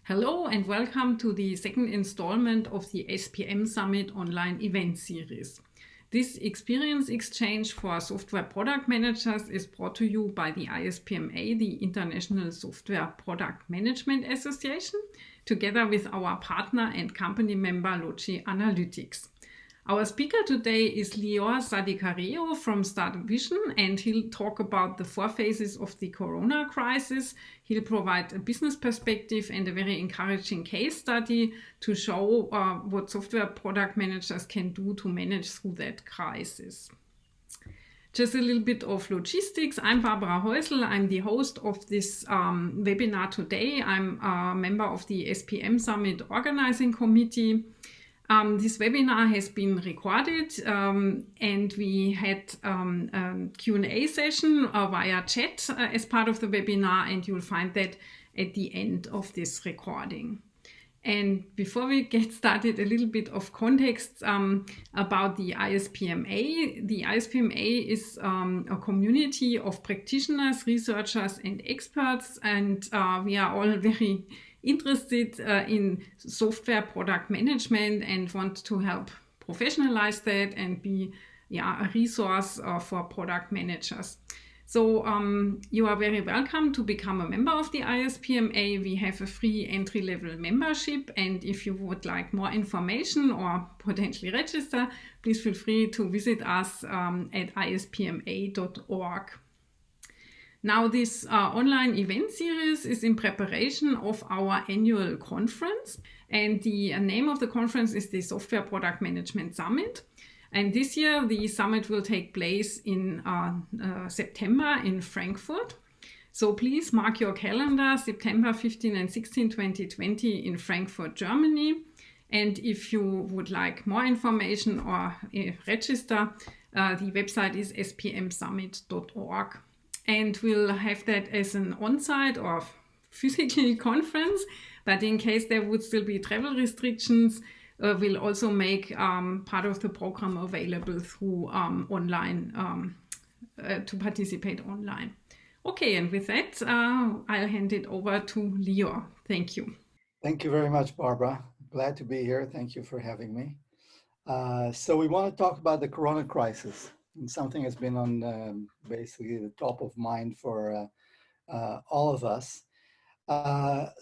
Hello and welcome to the second installment of the SPM Summit online event series. This experience exchange for software product managers is brought to you by the ISPMA, the International Software Product Management Association, together with our partner and company member Logi Analytics. Our speaker today is Lior Zadicareo from Startup Vision, and he'll talk about the four phases of the Corona crisis. He'll provide a business perspective and a very encouraging case study to show what software product managers can do to manage through that crisis. Just a little bit of logistics. I'm Barbara Häusl. I'm the host of this webinar today. I'm a member of the SPM Summit Organizing Committee. This webinar has been recorded and we had a Q&A session via chat as part of the webinar, and you'll find that at the end of this recording. And before we get started, a little bit of context about the ISPMA. The ISPMA is a community of practitioners, researchers, and experts, and we are all very interested in software product management and want to help professionalize that and be a resource for product managers. So you are very welcome to become a member of the ISPMA. We have a free entry-level membership, and if you would like more information or potentially register, please feel free to visit us at ispma.org. Now, this online event series is in preparation of our annual conference, and the name of the conference is the Software Product Management Summit. And this year, the summit will take place in September in Frankfurt. So please mark your calendar, September 15 and 16, 2020 in Frankfurt, Germany. And if you would like more information or register, the website is spmsummit.org. And we'll have that as an on-site or physical conference. But in case there would still be travel restrictions, we'll also make part of the program available through online to participate online. Okay, and with that, I'll hand it over to Lior. Thank you. Thank you very much, Barbara. Glad to be here. Thank you for having me. So we want to talk about the Corona crisis. And something has been on basically the top of mind for all of us.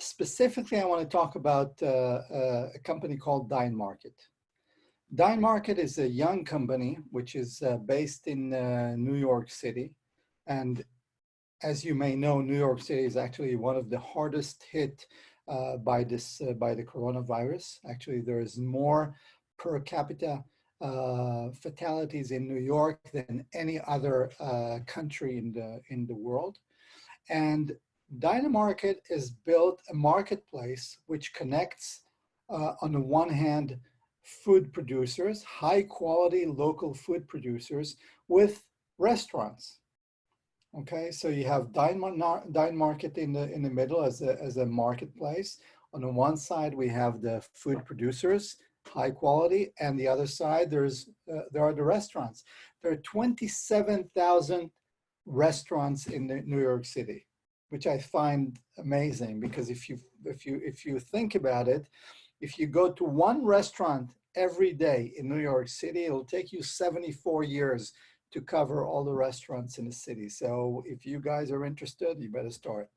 Specifically, I want to talk about a company called DynMarket. DynMarket is a young company which is based in New York City. And as you may know, New York City is actually one of the hardest hit by the coronavirus. Actually, there is more per capita fatalities in New York than any other country in the world. And DynMarket has built a marketplace which connects, on the one hand, food producers, high quality local food producers, with restaurants. Okay, so you have DynMarket in the middle as a marketplace. On the one side, we have the food producers, high quality, and the other side there are the restaurants. There are 27,000 restaurants in New York City, which I find amazing, because if you think about it, if you go to one restaurant every day in New York City, it'll take you 74 years to cover all the restaurants in the city. So if you guys are interested, you better start.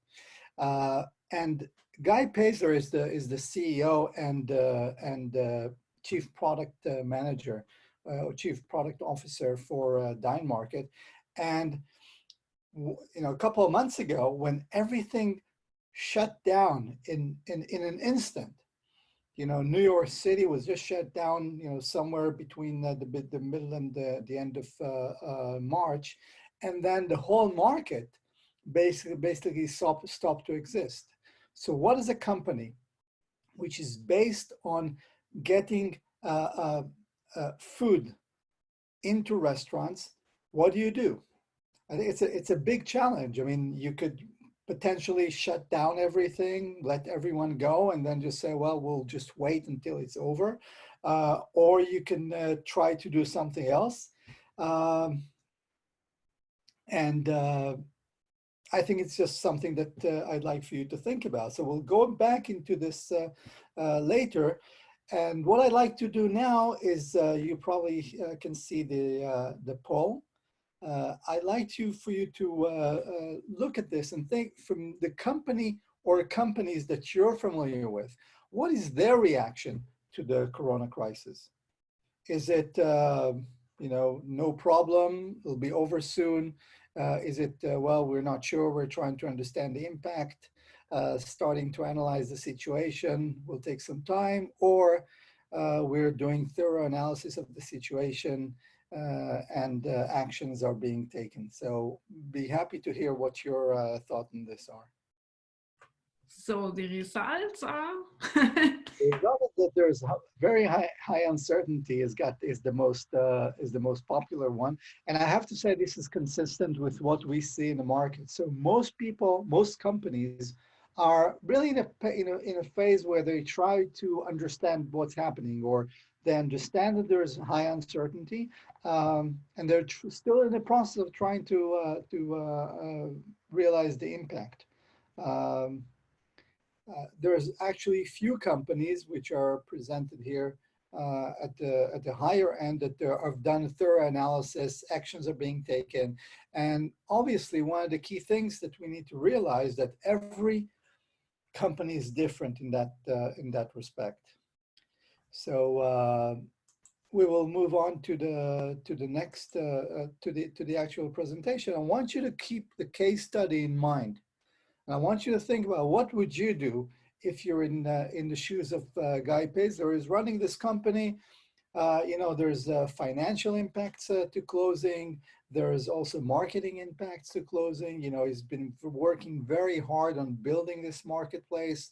And Guy Paisley is the CEO and Chief Product Manager, or Chief Product Officer for DynMarket. And a couple of months ago, when everything shut down in an instant, New York City was just shut down, somewhere between the middle and the end of March, and then the whole market basically stopped to exist. So what is a company which is based on getting food into restaurants? What do? I think it's a big challenge. I mean, you could potentially shut down everything, let everyone go, and then just say, well, we'll just wait until it's over. Or you can try to do something else. I think it's just something that I'd like for you to think about. So we'll go back into this later. And what I'd like to do now is you probably can see the poll. I'd like for you to look at this and think from the company or companies that you're familiar with, what is their reaction to the Corona crisis? Is it, no problem, it'll be over soon? Is it, well, we're not sure, we're trying to understand the impact, starting to analyze the situation, will take some time, or we're doing thorough analysis of the situation and actions are being taken. So be happy to hear what your thoughts on this are. So the results are The result is that there's very high uncertainty is the most popular one, and I have to say this is consistent with what we see in the market. So most people, most companies are really in a phase where they try to understand what's happening, or they understand that there is high uncertainty, and they're still in the process of trying to realize the impact. There's actually few companies which are presented here at the higher end that have done a thorough analysis, actions are being taken. And obviously one of the key things that we need to realize that every company is different in that respect. So we will move on to the next to the actual presentation. I want you to keep the case study in mind. And I want you to think about what would you do if you're in the shoes of Guy Pazler, who is running this company. There's financial impacts to closing. There's also marketing impacts to closing. He's been working very hard on building this marketplace.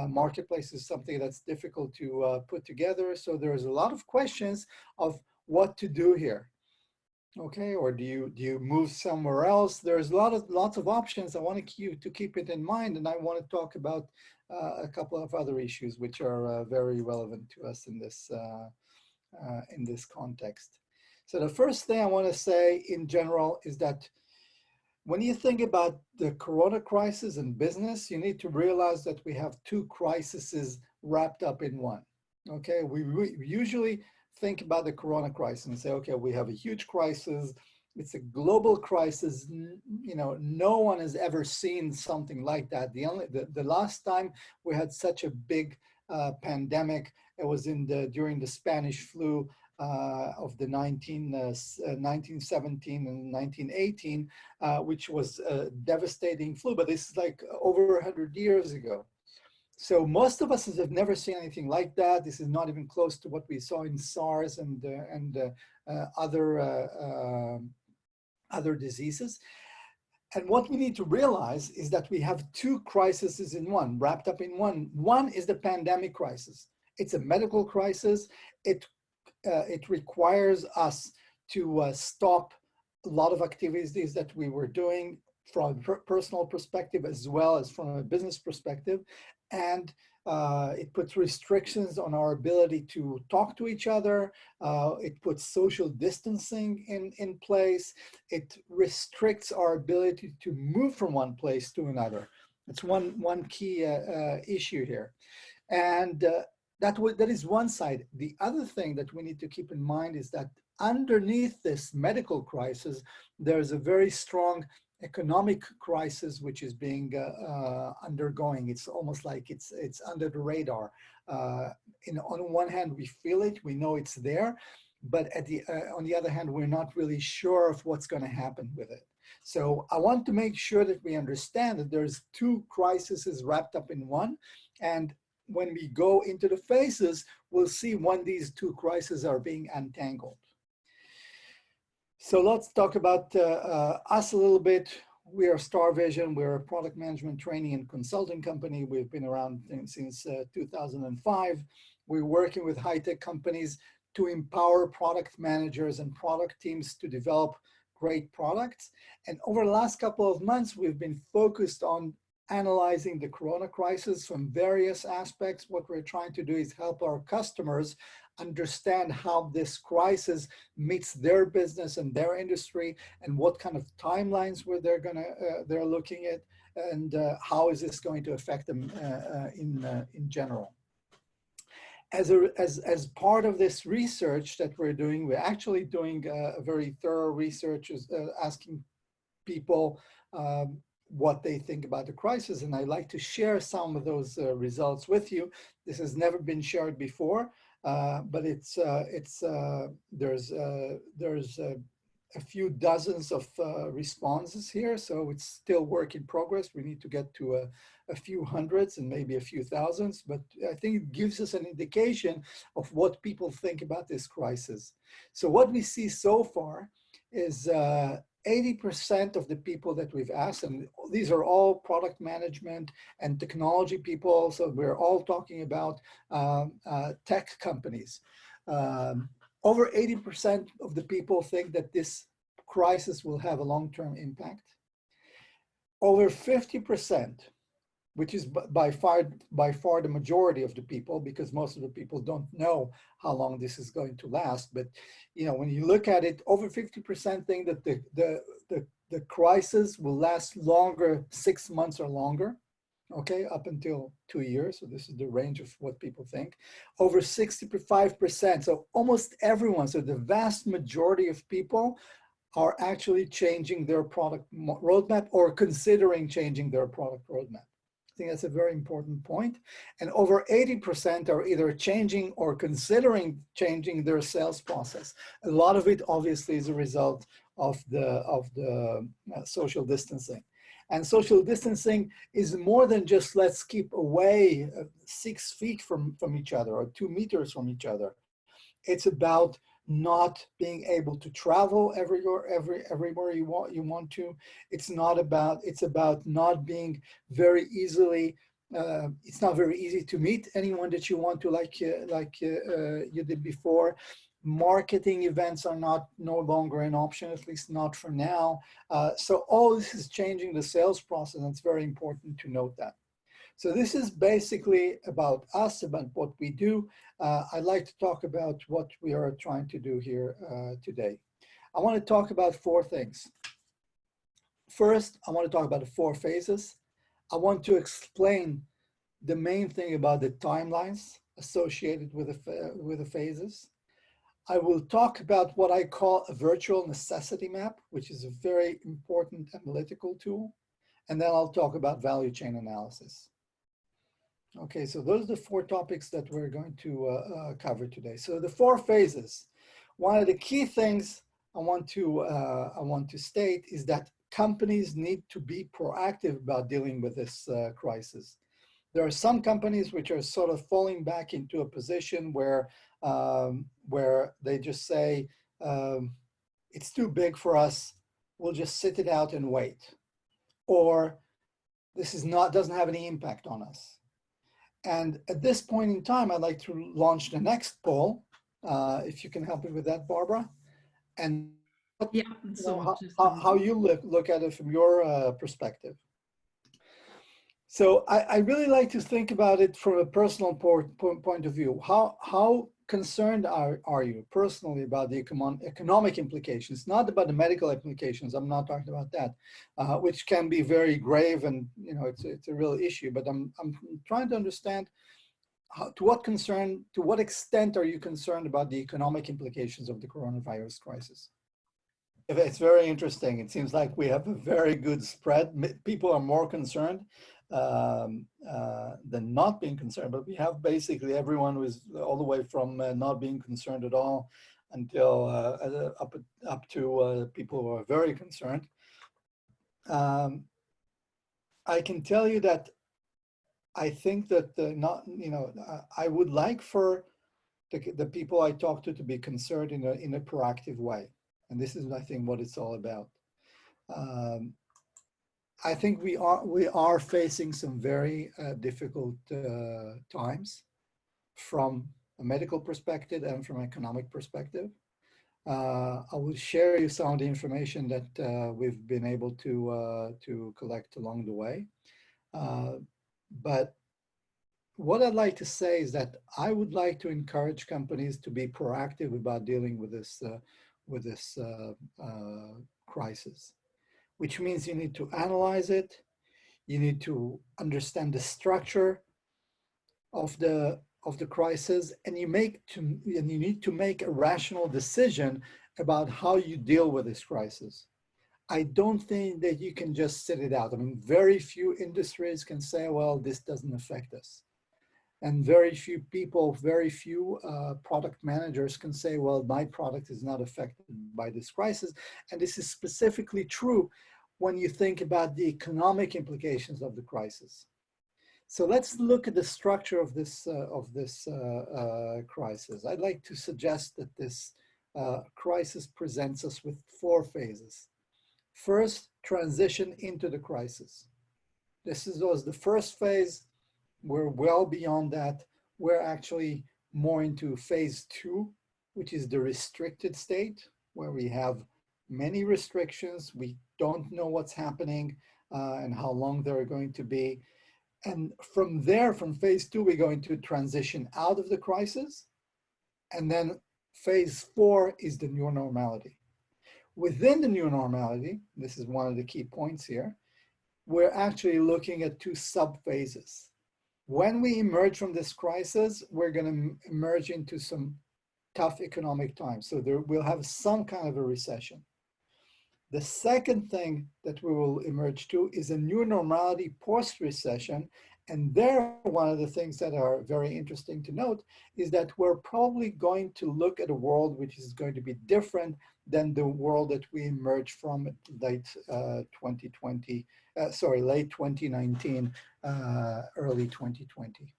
Marketplace is something that's difficult to put together. So there's a lot of questions of what to do here. Okay, or do you move somewhere else? There's lots of options. I want you to keep it in mind, and I want to talk about a couple of other issues which are very relevant to us in this context. So the first thing I want to say in general is that when you think about the Corona crisis and business, you need to realize that we have two crises wrapped up in one. Okay, we usually think about the Corona crisis and say, okay, we have a huge crisis. It's a global crisis. No one has ever seen something like that. The last time we had such a big pandemic, it was during the Spanish flu of the 1917 and 1918, which was a devastating flu. But this is like over 100 years ago. So most of us have never seen anything like that. This is not even close to what we saw in SARS and other diseases. And what we need to realize is that we have two crises in one, wrapped up in one. One is the pandemic crisis. It's a medical crisis. It requires us to stop a lot of activities that we were doing from a personal perspective as well as from a business perspective. And it puts restrictions on our ability to talk to each other. It puts social distancing in place. It restricts our ability to move from one place to another. It's one key issue here. And that is one side. The other thing that we need to keep in mind is that underneath this medical crisis, there's a very strong economic crisis which is being undergoing. It's almost like it's under the radar. On one hand, we feel it, we know it's there, but on the other hand, we're not really sure of what's going to happen with it. So I want to make sure that we understand that there's two crises wrapped up in one, and when we go into the phases, we'll see when these two crises are being untangled. So let's talk about us a little bit. We are Star Vision. We're a product management training and consulting company. We've been around since 2005. We're working with high-tech companies to empower product managers and product teams to develop great products. And over the last couple of months, we've been focused on analyzing the Corona crisis from various aspects. What we're trying to do is help our customers understand how this crisis meets their business and their industry, and what kind of timelines where they're looking at, and how is this going to affect them in general. As part of this research that we're doing, we're actually doing a very thorough research, asking people what they think about the crisis, and I'd like to share some of those results with you. This has never been shared before, but there's a few dozens of responses here, so it's still work in progress. We need to get to a few hundreds and maybe a few thousands, but I think it gives us an indication of what people think about this crisis. So what we see so far is 80% of the people that we've asked, and these are all product management and technology people, so we're all talking about tech companies. Over 80% of the people think that this crisis will have a long-term impact. Over 50%, which is by far the majority of the people, because most of the people don't know how long this is going to last. But when you look at it, over 50% think that the crisis will last longer, 6 months or longer. Okay, up until 2 years. So this is the range of what people think. Over 65%, so almost everyone, so the vast majority of people are actually changing their product roadmap or considering changing their product roadmap. I think that's a very important point. And over 80% are either changing or considering changing their sales process. A lot of it obviously is a result of the social distancing. And social distancing is more than just let's keep away 6 feet from each other or 2 meters from each other. It's about not being able to travel everywhere you want to. It's about not being very easily. It's not very easy to meet anyone that you want to, like you did before. Marketing events are no longer an option, at least not for now. So all this is changing the sales process, and it's very important to note that. So this is basically about us, about what we do. I'd like to talk about what we are trying to do here today. I want to talk about 4 things. First, I want to talk about the 4 phases. I want to explain the main thing about the timelines associated with the phases. I will talk about what I call a virtual necessity map, which is a very important analytical tool. And then I'll talk about value chain analysis. Okay, so those are the 4 topics that we're going to cover today. So the 4 phases. One of the key things I want to state is that companies need to be proactive about dealing with this crisis. There are some companies which are sort of falling back into a position where they just say, it's too big for us, we'll just sit it out and wait. Or this doesn't have any impact on us. And at this point in time, I'd like to launch the next poll, if you can help me with that, Barbara. And yeah, so how you look at it from your perspective. So I really like to think about it from a personal point of view. How concerned are you personally about the economic implications, not about the medical implications? I'm not talking about that, which can be very grave, and it's a real issue. But I'm trying to understand to what extent are you concerned about the economic implications of the coronavirus crisis? It's very interesting. It seems like we have a very good spread. People are more concerned than not being concerned, but we have basically everyone who is all the way from not being concerned at all until up to people who are very concerned. I can tell you that I think that I would like for the people I talk to be concerned in a proactive way, and this is, I think, what it's all about. I think we are facing some very difficult times from a medical perspective and from an economic perspective. I will share you some of the information that we've been able to collect along the way. But what I'd like to say is that I would like to encourage companies to be proactive about dealing with this crisis, which means you need to analyze it. You need to understand the structure of the crisis, and you need to make a rational decision about how you deal with this crisis. I don't think that you can just sit it out. I mean, very few industries can say, well, this doesn't affect us. And very few people, very few product managers can say, well, my product is not affected by this crisis. And this is specifically true when you think about the economic implications of the crisis. So let's look at the structure of this crisis. I'd like to suggest that this crisis presents us with 4 phases. First, transition into the crisis. Was the first phase. We're well beyond that. We're actually more into phase 2, which is the restricted state, where we have many restrictions. We don't know what's happening and how long they're going to be. And from there, from phase 2, we're going to transition out of the crisis. And then phase 4 is the new normality. Within the new normality, this is one of the key points here, we're actually looking at 2 sub-phases. When we emerge from this crisis, we're going to emerge into some tough economic times. So we'll have some kind of a recession. The second thing that we will emerge to is a new normality post-recession. And there, one of the things that are very interesting to note is that we're probably going to look at a world which is going to be different than the world that we emerged from late 2019, early 2020.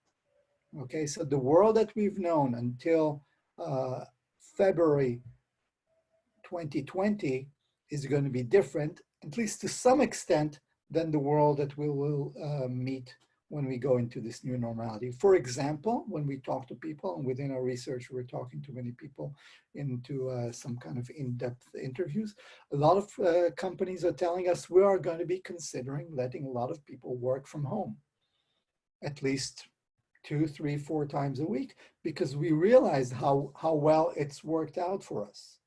Okay, so the world that we've known until February 2020 is going to be different, at least to some extent, than the world that we will meet when we go into this new normality. For example, when we talk to people, and within our research, we're talking to many people into some kind of in-depth interviews, a lot of companies are telling us we are going to be considering letting a lot of people work from home, at least 2, 3, 4 times a week, because we realize how well it's worked out for us.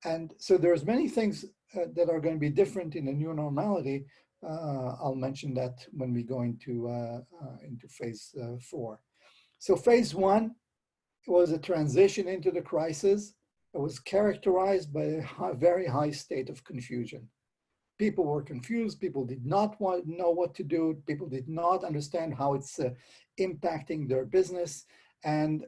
And so there's many things that are going to be different in the new normality. I'll mention that when we go into phase 4. So phase 1 was a transition into the crisis. It was characterized by a very high state of confusion. People were confused. People did not know what to do. People did not understand how it's impacting their business. And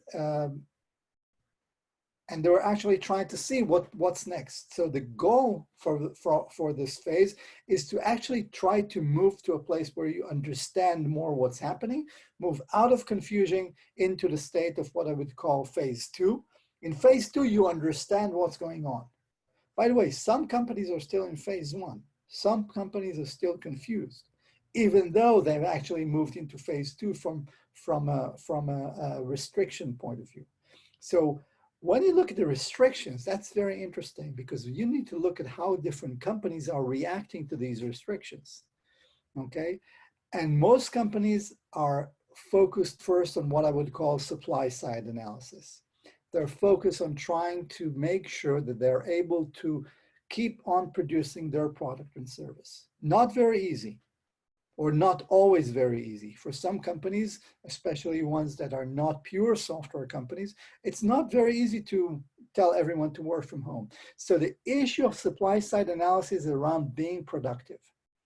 they were actually trying to see what's next. So the goal for this phase is to actually try to move to a place where you understand more what's happening, move out of confusion into the state of what I would call phase 2. In phase 2, you understand what's going on. By the way, some companies are still in phase 1. Some companies are still confused, even though they've actually moved into phase 2 from a restriction point of view. So when you look at the restrictions, that's very interesting because you need to look at how different companies are reacting to these restrictions, okay? And most companies are focused first on what I would call supply side analysis. They're focused on trying to make sure that they're able to keep on producing their product and service. Not very easy, or not always very easy. For some companies, especially ones that are not pure software companies, it's not very easy to tell everyone to work from home. So the issue of supply side analysis is around being productive.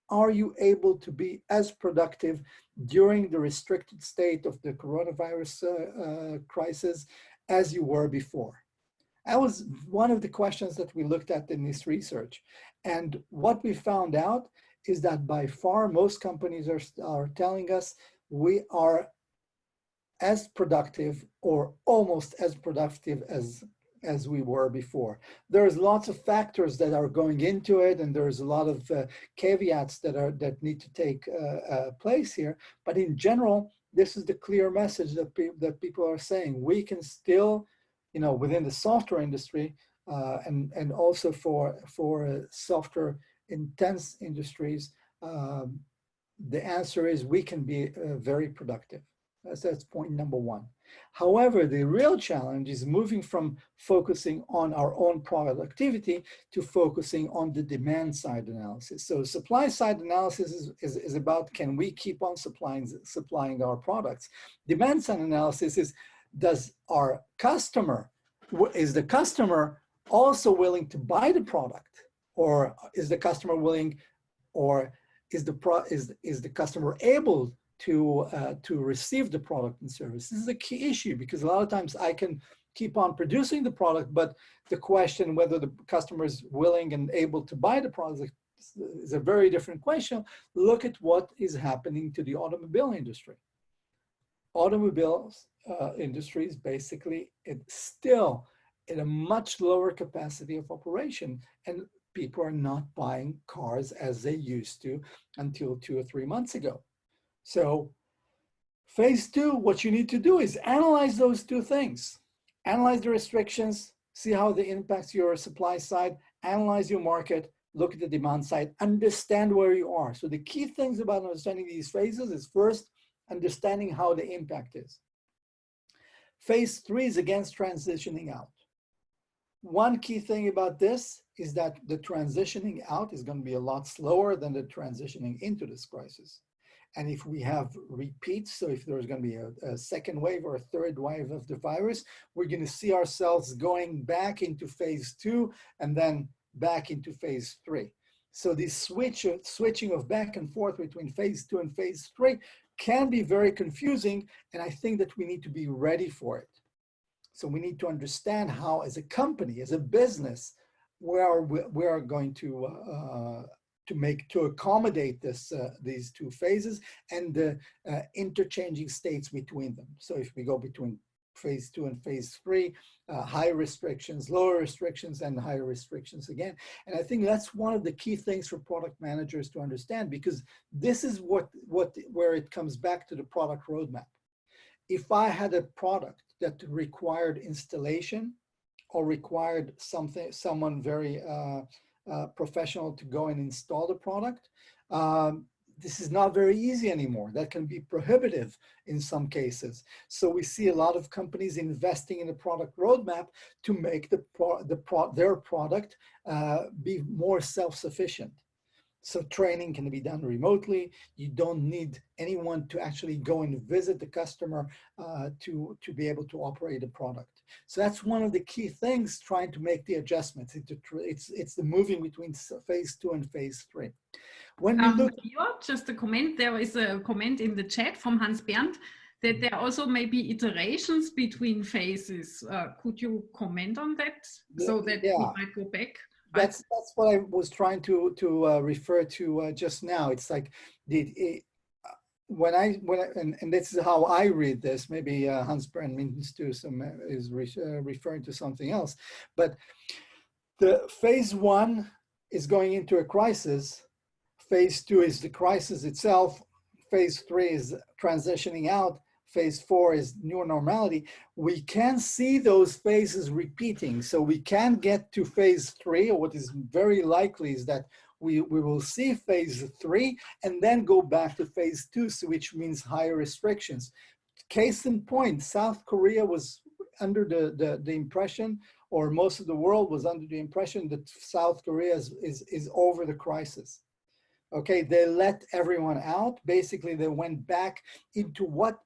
Are you able to be as productive during the restricted state of the coronavirus crisis as you were before? That was one of the questions that we looked at in this research. And what we found out is that by far most companies are telling us we are as productive or almost as productive as we were before. There's lots of factors that are going into it, and there's a lot of caveats that need to take place here. But in general, this is the clear message that people are saying. We can still, within the software industry and also for software intense industries, the answer is we can be very productive. That's point number one. However, the real challenge is moving from focusing on our own productivity to focusing on the demand side analysis. So supply side analysis is about, can we keep on supplying our products? Demand side analysis is, does our customer, is the customer also willing to buy the product? Or is the customer willing, or is the customer able to receive the product and service? This is a key issue, because a lot of times I can keep on producing the product, but the question whether the customer is willing and able to buy the product is a very different question. Look at what is happening to the automobile industry. Automobiles industry is basically, it's still at a much lower capacity of operation, and people are not buying cars as they used to until 2 or 3 months ago. So phase two, what you need to do is analyze those two things. Analyze the restrictions, see how they impact your supply side, analyze your market, look at the demand side, understand where you are. So the key things about understanding these phases is, first, understanding how the impact is. Phase three is against transitioning out. One key thing about this is that the transitioning out is going to be a lot slower than the transitioning into this crisis. And if we have repeats, so if there's going to be a second wave or a third wave of the virus, we're going to see ourselves going back into phase two and then back into phase three. So this switching of back and forth between phase two and phase three can be very confusing, and I think that we need to be ready for it. So we need to understand how, as a company, as a business, we are going to accommodate this these two phases and the interchanging states between them. So if we go between phase two and phase three, high restrictions, lower restrictions, and higher restrictions again. And I think that's one of the key things for product managers to understand, because this is where it comes back to the product roadmap. If I had a product that required installation or required someone very professional to go and install the product, this is not very easy anymore. That can be prohibitive in some cases. So we see a lot of companies investing in a product roadmap to make their product be more self-sufficient. So training can be done remotely. You don't need anyone to actually go and visit the customer to be able to operate a product. So that's one of the key things, trying to make the adjustments. It's the moving between phase two and phase three. When we look, just a comment, there is a comment in the chat from Hans Bernd that there also may be iterations between phases. Could you comment on that, so that we might go back? That's what I was trying to refer to just now. It's like and this is how I read this. Maybe Hans Bernd means to is referring to something else. But the phase one is going into a crisis. Phase two is the crisis itself. Phase three is transitioning out. Phase four is new normality. We can see those phases repeating. So we can get to phase three, or what is very likely is that we will see phase three and then go back to phase two, so which means higher restrictions. Case in point, South Korea was under the impression, or most of the world was under the impression, that South Korea is over the crisis. Okay, they let everyone out. Basically, they went back into what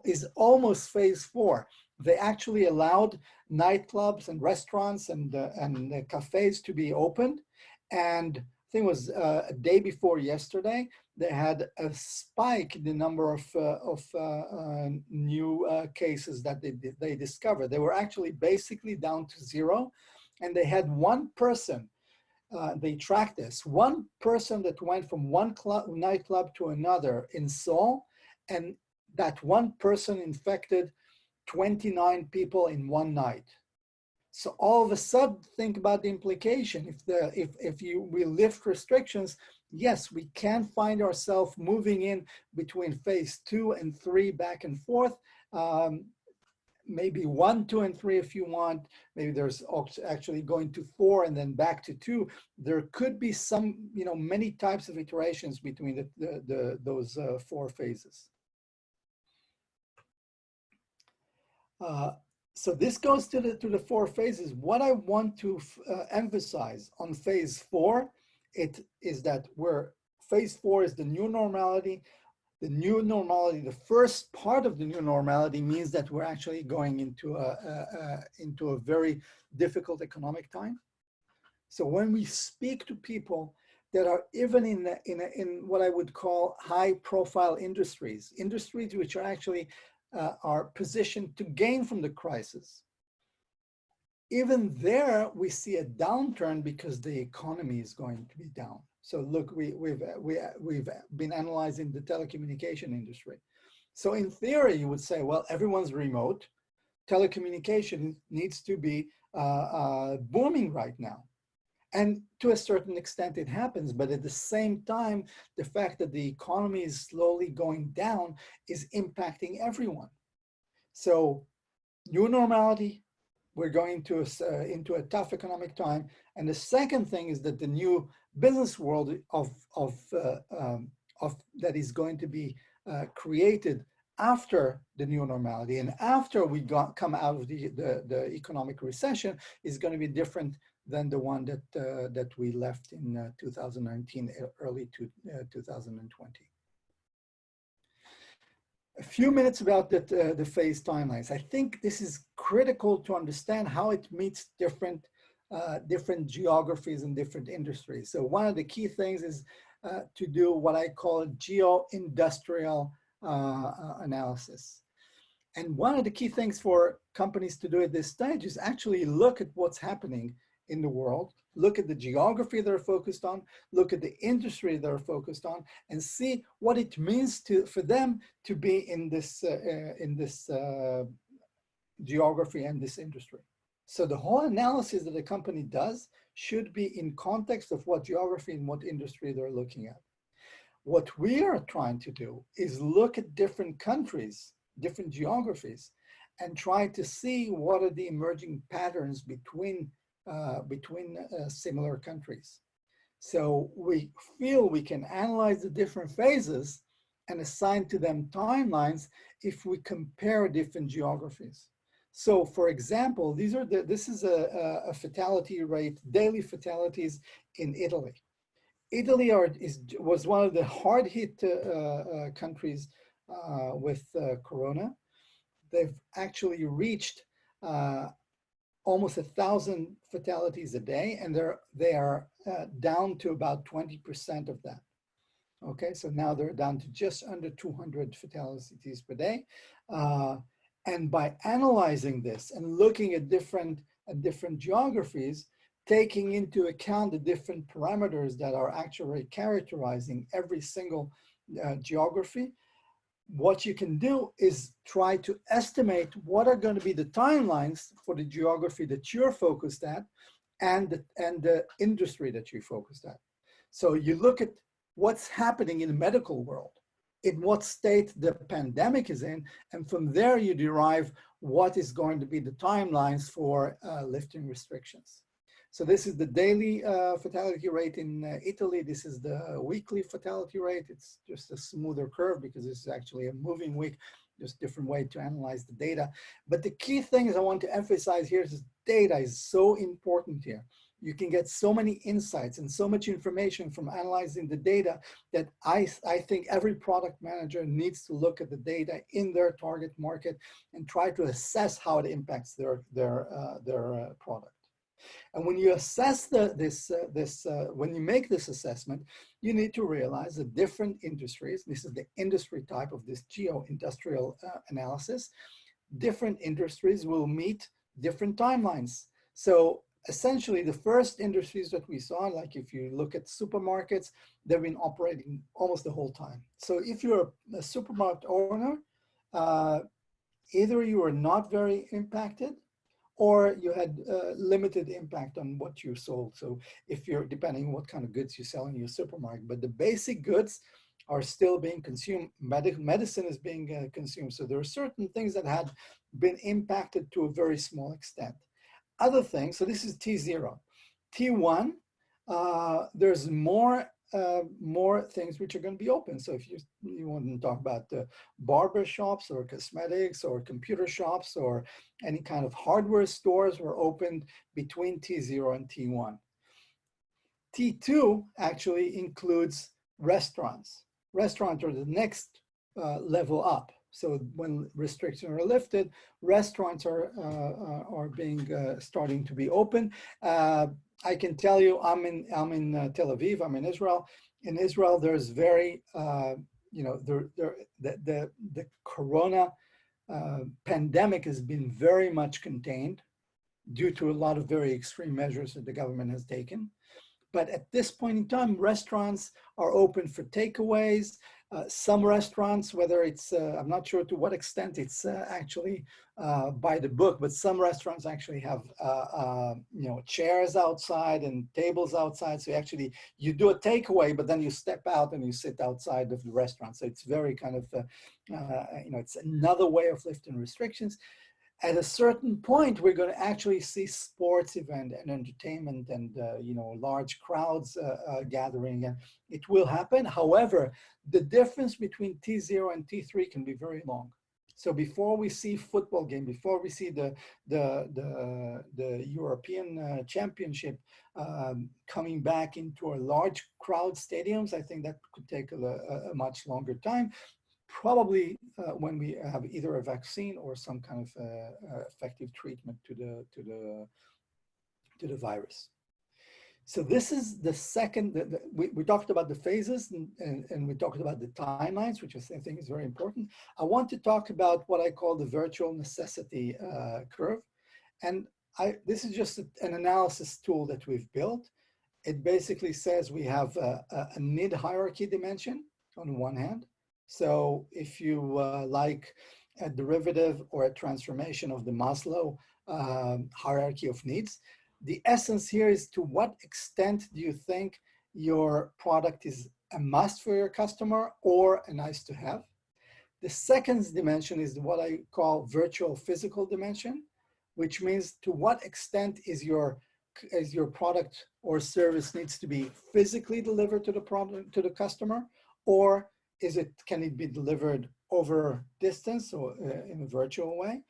is almost phase four. They actually allowed nightclubs and restaurants and cafes to be opened. And I think it was a day before yesterday, they had a spike in the number of new cases that they discovered. They were actually basically down to zero. And they had one person, they tracked this, one person that went from one nightclub to another in Seoul, and that one person infected 29 people in one night. So all of a sudden, think about the implication. If we lift restrictions, yes, we can find ourselves moving in between phase two and three, back and forth. maybe 1, 2, and 3 if you want. Maybe there's actually going to 4 and then back to 2. There could be some, many types of iterations between those 4 phases. So this goes to the 4 phases. What I want to emphasize on phase 4, it is that phase 4 is the new normality. The new normality, the first part of the new normality, means that we're actually going into a very difficult economic time. So when we speak to people that are even in what I would call high-profile industries which are actually are positioned to gain from the crisis, even there we see a downturn because the economy is going to be down. So look, we've been analyzing the telecommunication industry. So in theory, you would say, well, everyone's remote. Telecommunication needs to be booming right now. And to a certain extent, it happens. But at the same time, the fact that the economy is slowly going down is impacting everyone. So new normality, we're going to into a tough economic time. And the second thing is that the new business world that is going to be created after the new normality and after we come out of the economic recession is going to be different than the one that we left in 2019, early 2020. A few minutes about the phase timelines. I think this is critical to understand how it meets different geographies and different industries. So one of the key things is to do what I call Geo Industrial Analysis. And one of the key things for companies to do at this stage is actually look at what's happening in the world, look at the geography they're focused on, look at the industry they're focused on, and see what it means for them to be in this geography and this industry. So the whole analysis that a company does should be in context of what geography and what industry they're looking at. What we are trying to do is look at different countries, different geographies, and try to see what are the emerging patterns between similar countries. So we feel we can analyze the different phases and assign to them timelines if we compare different geographies. So for example, this is a fatality rate, daily fatalities in Italy. Italy was one of the hard hit countries with Corona. They've actually reached almost 1,000 fatalities a day, and they are down to about 20% of that. Okay, so now they're down to just under 200 fatalities per day. And by analyzing this and looking at different geographies, taking into account the different parameters that are actually characterizing every single geography, what you can do is try to estimate what are going to be the timelines for the geography that you're focused at and the industry that you're focused at. So you look at what's happening in the medical world, in what state the pandemic is in, and from there you derive what is going to be the timelines for lifting restrictions. So this is the daily fatality rate in Italy. This is the weekly fatality rate. It's just a smoother curve because this is actually a moving week, just different way to analyze the data. But the key things I want to emphasize here is data is so important here. You can get so many insights and so much information from analyzing the data that I think every product manager needs to look at the data in their target market and try to assess how it impacts their product. And when you assess when you make this assessment, you need to realize that different industries, this is the industry type of this geo-industrial analysis, different industries will meet different timelines. So essentially the first industries that we saw, like if you look at supermarkets, they've been operating almost the whole time. So if you're a supermarket owner, either you are not very impacted or you had limited impact on what you sold. So if you're, depending on what kind of goods you sell in your supermarket, but the basic goods are still being consumed. Medicine is being consumed. So there are certain things that had been impacted to a very small extent. Other things, so this is T0. T1, there's more things which are going to be open. So if you want to talk about barber shops or cosmetics or computer shops or any kind of hardware stores were opened between T0 and T1. T2 actually includes restaurants. Restaurants are the next level up. So when restrictions are lifted, restaurants are starting to be open. I can tell you, I'm in Tel Aviv. I'm in Israel. In Israel, there's very the Corona pandemic has been very much contained due to a lot of very extreme measures that the government has taken. But at this point in time, restaurants are open for takeaways. Some restaurants, whether it's, I'm not sure to what extent it's actually by the book, but some restaurants actually have, chairs outside and tables outside. So you do a takeaway, but then you step out and you sit outside of the restaurant. So it's very kind of, it's another way of lifting restrictions. At a certain point, we're going to actually see sports event and entertainment and large crowds gathering, and it will happen. However, the difference between T0 and T3 can be very long. So before we see football game, before we see the European Championship coming back into a large crowd stadiums, I think that could take a much longer time. Probably when we have either a vaccine or some kind of effective treatment to the virus. So this is the second. We talked about the phases and we talked about the timelines, which I think is very important. I want to talk about what I call the virtual necessity curve, and this is just an analysis tool that we've built. It basically says we have a mid-hierarchy dimension on one hand. So if you like a derivative or a transformation of the Maslow hierarchy of needs, the essence here is to what extent do you think your product is a must for your customer or a nice to have? The second dimension is what I call virtual physical dimension, which means to what extent is your product or service needs to be physically delivered to the customer, or can it be delivered over distance or in a virtual way?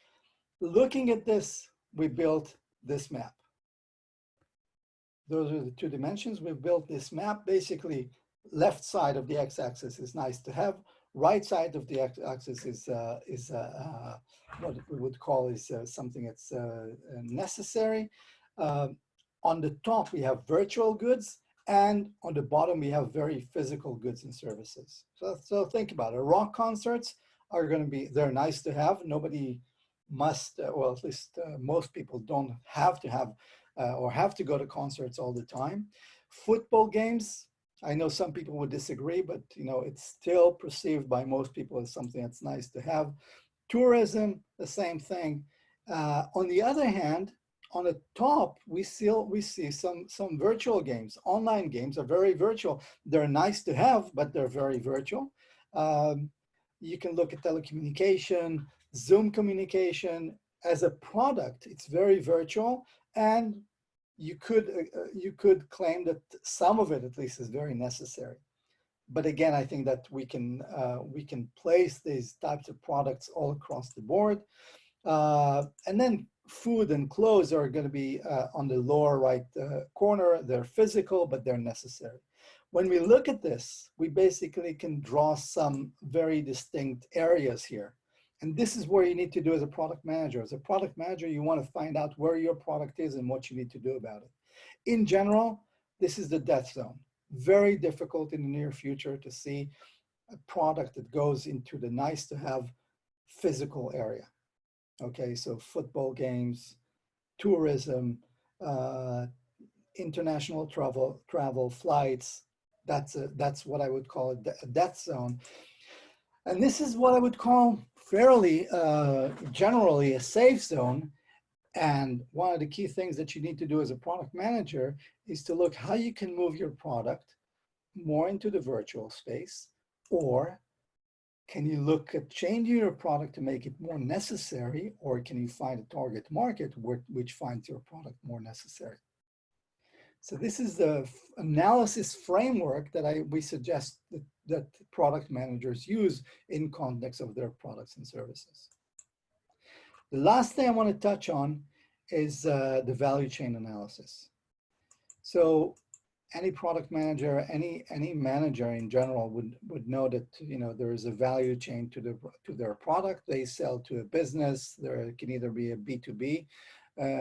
Looking at this, we built this map. Those are the two dimensions. We've built this map. Basically, left side of the x-axis is nice to have. Right side of the x-axis is what we would call is something that's necessary. On the top, we have virtual goods. And on the bottom, we have very physical goods and services. So think about it. Rock concerts are going to be, they're nice to have. Nobody must, well, at least most people don't have to have or have to go to concerts all the time. Football games, I know some people would disagree, but it's still perceived by most people as something that's nice to have. Tourism, the same thing. On the other hand, on the top, we see some virtual games. Online games are very virtual. They're nice to have, but they're very virtual. You can look at telecommunication, Zoom communication as a product. It's very virtual, and you could claim that some of it, at least, is very necessary. But again, I think that we can place these types of products all across the board, and then food and clothes are going to be on the lower right corner. They're physical, but they're necessary. When we look at this, we basically can draw some very distinct areas here. And this is where you need to do as a product manager. As a product manager, you want to find out where your product is and what you need to do about it. In general, this is the death zone. Very difficult in the near future to see a product that goes into the nice to have physical area. Okay, so football games, tourism, international travel, flights, that's what I would call a death zone. And this is what I would call fairly generally a safe zone. And one of the key things that you need to do as a product manager is to look how you can move your product more into the virtual space, Or can you look at changing your product to make it more necessary, or can you find a target market which finds your product more necessary? So this is the analysis framework that we suggest that product managers use in context of their products and services. The last thing I want to touch on is the value chain analysis. So any product manager, any manager in general would know that, you know, there is a value chain to their product. They sell to a business. There can either be a B2B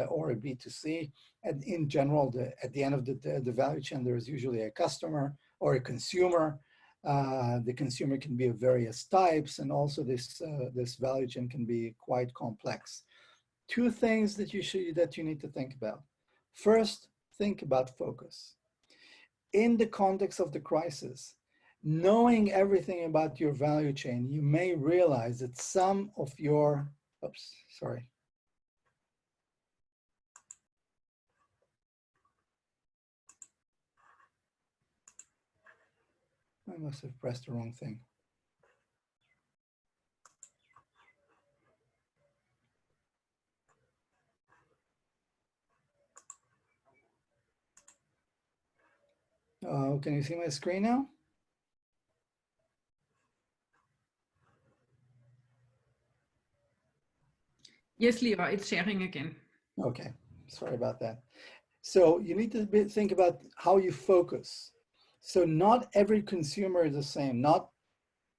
or a B2C. And in general, at the end of the value chain, there is usually a customer or a consumer. The consumer can be of various types, and also this value chain can be quite complex. Two things that you need to think about. First, think about focus. In the context of the crisis, knowing everything about your value chain, you may realize that some of your, oops, sorry. I must have pressed the wrong thing. Can you see my screen now? Yes, Lior, it's sharing again. Okay, sorry about that. So you need to think about how you focus. So not every consumer is the same. Not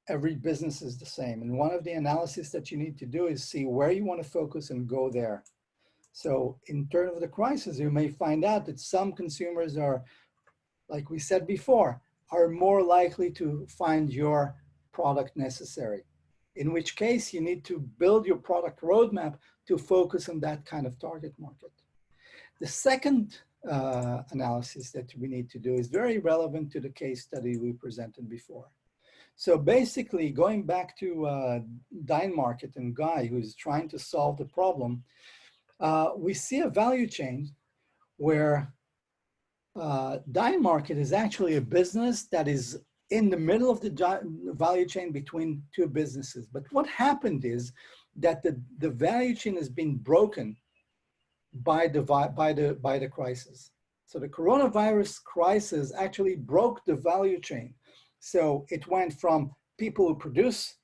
every business is the same. And one of the analysis that you need to do is see where you want to focus and go there. So in terms of the crisis, you may find out that some consumers are, like we said before, are more likely to find your product necessary, in which case you need to build your product roadmap to focus on that kind of target market. The second analysis that we need to do is very relevant to the case study we presented before. So basically, going back to Market and Guy, who's trying to solve the problem, we see a value chain where Market is actually a business that is in the middle of the value chain between two businesses. But what happened is that the value chain has been broken by the crisis. So the coronavirus crisis actually broke the value chain. So it went from people who produce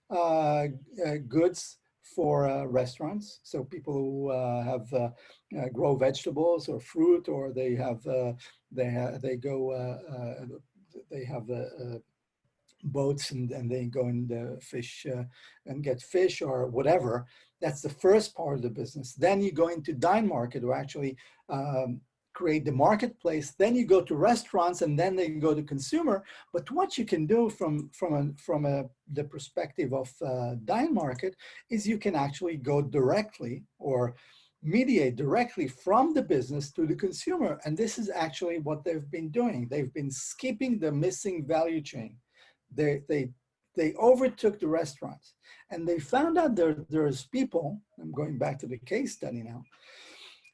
goods for restaurants, so people who grow vegetables or fruit, or they have boats and they go and fish and get fish or whatever. That's the first part of the business. Then you go into Market, or actually create the marketplace. Then you go to restaurants, and then they go to consumer. But what you can do from the perspective of Market is you can actually go directly or mediate directly from the business to the consumer. And this is actually what they've been doing. They've been skipping the missing value chain. They overtook the restaurants, and they found out there's people. I'm going back to the case study now.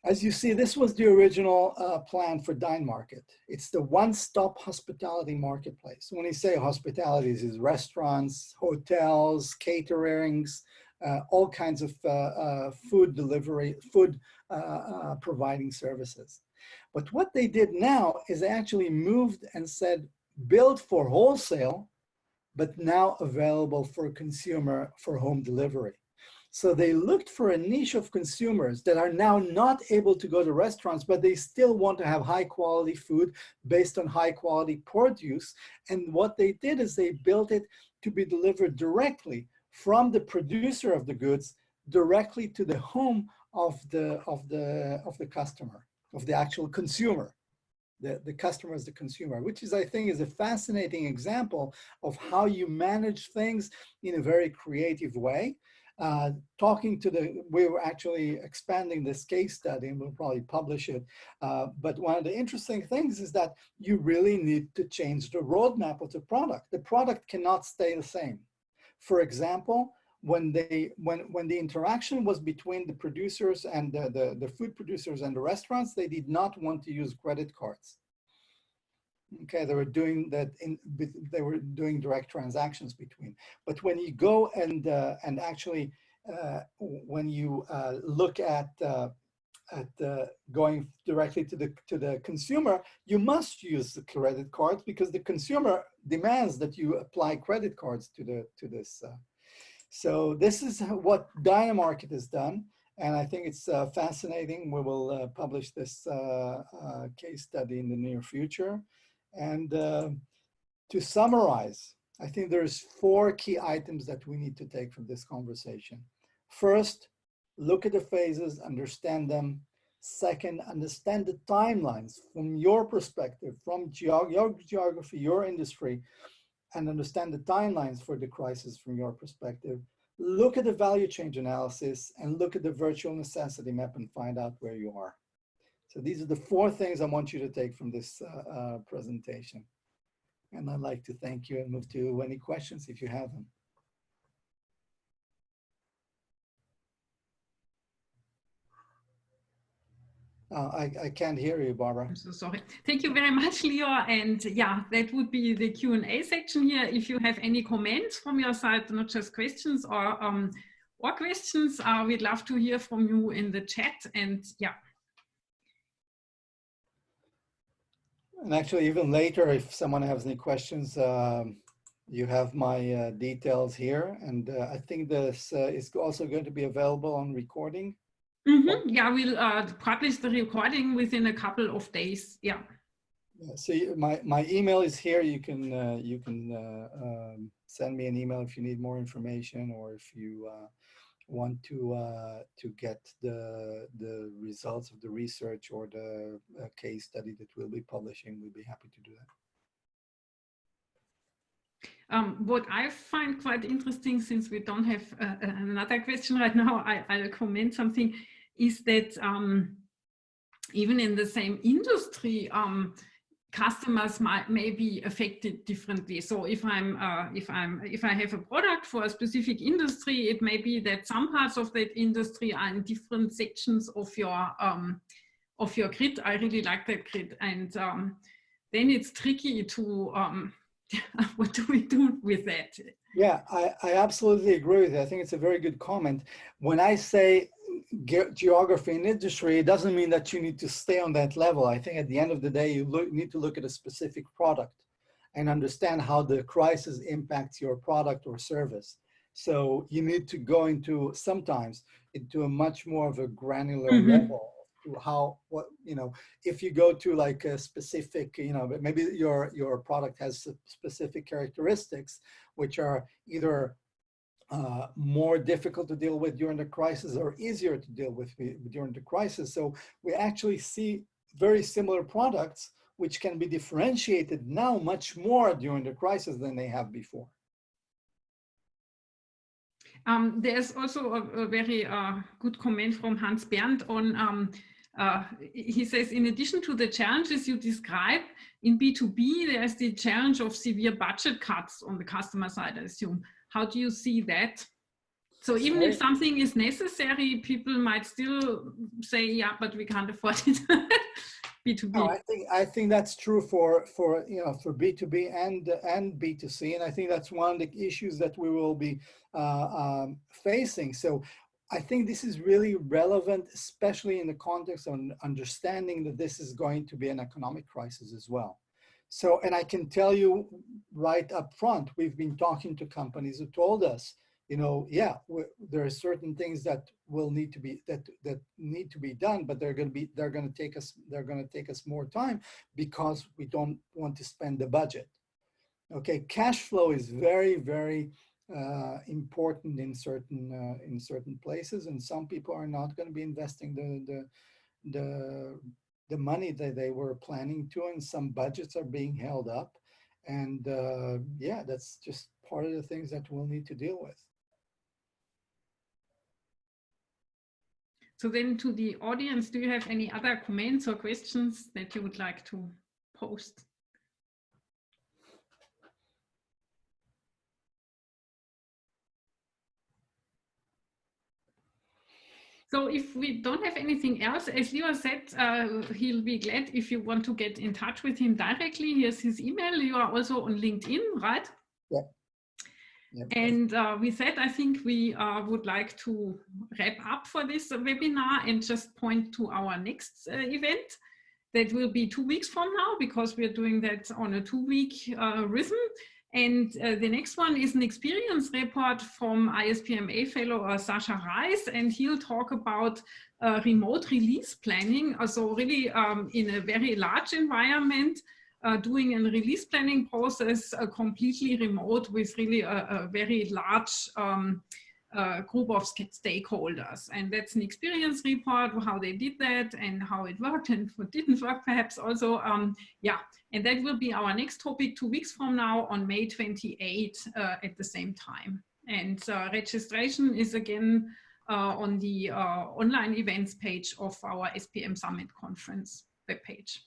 As you see, this was the original plan for Market. It's the one-stop hospitality marketplace. When you say hospitality, it's restaurants, hotels, caterings, all kinds of food delivery, providing services. But what they did now is they actually moved and said, build for wholesale, but now available for consumer for home delivery. So they looked for a niche of consumers that are now not able to go to restaurants, but they still want to have high quality food based on high quality produce. And what they did is they built it to be delivered directly from the producer of the goods directly to the home of the customer, of the actual consumer. The customer is the consumer, which is, I think, is a fascinating example of how you manage things in a very creative way. We were actually expanding this case study, and we'll probably publish it. But one of the interesting things is that you really need to change the roadmap of the product. The product cannot stay the same. For example, when the interaction was between the producers and the food producers and the restaurants, they did not want to use credit cards. Okay, they were doing that they were doing direct transactions between. But when you go and actually when you look at going directly to the consumer, you must use the credit cards because the consumer demands that you apply credit cards to this. So this is what Dynamarket has done, and I think it's fascinating. We will publish this case study in the near future. And to summarize, I think there's 4 key items that we need to take from this conversation. First, look at the phases, understand them. Second, understand the timelines from your perspective, from your geography, your industry, and understand the timelines for the crisis from your perspective. Look at the value chain analysis and look at the virtual necessity map and find out where you are. So these are the 4 things I want you to take from this presentation. And I'd like to thank you and move to any questions if you have them. I can't hear you, Barbara. I'm so sorry. Thank you very much, Lior. And yeah, that would be the Q&A section here. If you have any comments from your side, not just questions or questions, we'd love to hear from you in the chat. And yeah. And actually, even later, if someone has any questions, you have my details here. And I think this is also going to be available on recording. Mm-hmm. Yeah, we'll publish the recording within a couple of days. Yeah. So my email is here. You can send me an email if you need more information, or if you want to get the results of the research or the case study that we'll be publishing. We'll be happy to do that. What I find quite interesting, since we don't have another question right now, I'll comment something, is that even in the same industry, customers may be affected differently. So if I have a product for a specific industry, it may be that some parts of that industry are in different sections of your grid. I really like that grid, and then it's tricky to what do we do with that? Yeah, I absolutely agree with you. I think it's a very good comment. When I say geography and industry, it doesn't mean that you need to stay on that level. I think at the end of the day, you need to look at a specific product and understand how the crisis impacts your product or service. So you need to go sometimes into a much more of a granular level to if you go to like a specific, maybe your product has specific characteristics which are either more difficult to deal with during the crisis or easier to deal with during the crisis. So we actually see very similar products which can be differentiated now much more during the crisis than they have before. There's also a very good comment from Hans Bernd on, he says, in addition to the challenges you describe, in B2B, there's the challenge of severe budget cuts on the customer side, I assume. How do you see that? So even if something is necessary, people might still say, yeah, but we can't afford it. B2B. No, I think that's true for B2B and B2C, and I think that's one of the issues that we will be facing. So I think this is really relevant, especially in the context of understanding that this is going to be an economic crisis as well. So, and I can tell you right up front, we've been talking to companies who told us, yeah, there are certain things that will need to be that need to be done, but they're going to take us more time because we don't want to spend the budget. Okay, cash flow is very, very important in certain places, and some people are not going to be investing the money that they were planning to, and some budgets are being held up, and yeah, that's just part of the things that we'll need to deal with. So then, to the audience, do you have any other comments or questions that you would like to post? So if we don't have anything else, as Lior said, he'll be glad if you want to get in touch with him directly. Here's his email. You are also on LinkedIn, right? Yeah. Yep. And with that, I think we would like to wrap up for this webinar and just point to our next event. That will be 2 weeks from now, because we're doing that on a 2-week rhythm. And the next one is an experience report from ISPMA fellow Sasha Reis, and he'll talk about remote release planning, also really in a very large environment, doing a release planning process completely remote with really a very large group of stakeholders. And that's an experience report, how they did that and how it worked and what didn't work perhaps also. Yeah, and that will be our next topic 2 weeks from now on May 28 at the same time. And registration is again on the online events page of our SPM Summit Conference webpage.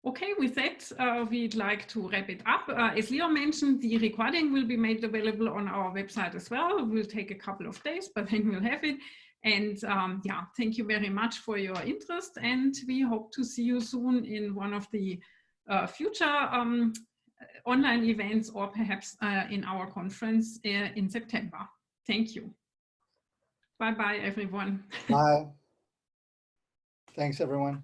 Okay, with that, we'd like to wrap it up. As Lior mentioned, the recording will be made available on our website as well. It will take a couple of days, but then we'll have it. And yeah, thank you very much for your interest. And we hope to see you soon in one of the future online events, or perhaps in our conference in September. Thank you. Bye-bye, everyone. Bye. Thanks, everyone.